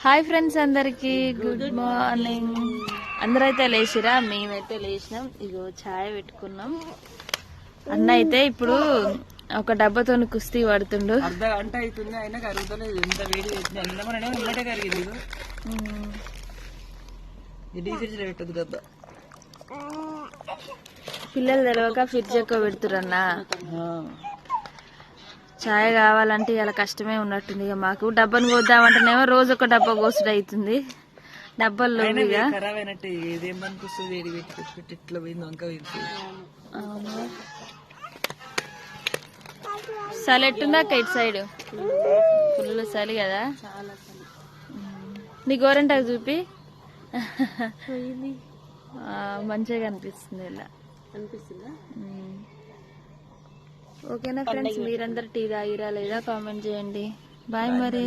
Hi friends, అందరికి good morning. అందరైతే లేచిరా? మేమైతే లేచినాం. ఇగో ఛాయ్ పెట్టుకున్నాం. అన్న అయితే ఇప్పుడు ఒక డబ్బాతో కుస్తీ పడుతుండు. అర్ధ గంట అవుతుంది, అయినా కరుగుతలేదు. ఎంత వేడి ఇమ్మటే కరిగింది. ఇది ఫ్రిడ్జ్ లో పెట్టదు డబ్బా. పిల్లలు తెలవక ఫ్రిడ్జ్ ఎక్కువ పెడుతురన్నా. ఛాయ్ కావాలంటే ఇలా కష్టమే ఉన్నట్టుంది. ఇక మాకు డబ్బాను కోద్దామంటేనేమో రోజు ఒక డబ్బా కోసుడు అవుతుంది. డబ్బాల్లో ఖరాబ్ అయినట్టు ఏదేం పనికొస్తుంది. వేడి పెట్టి ఇట్లా పోయింది, వంక పోయింది. చలి ఎట్టుందాక ఇటు సైడ్ ఫుల్ చలి కదా. నీ గోరంటాకు చూపి మంచిగా కనిపిస్తుంది. ఇలా అనిపిస్తుందా? ఓకేనా ఫ్రెండ్స్, మీరందరు టీ తాగిరా లేదా కామెంట్ చేయండి. బాయ్ మరి.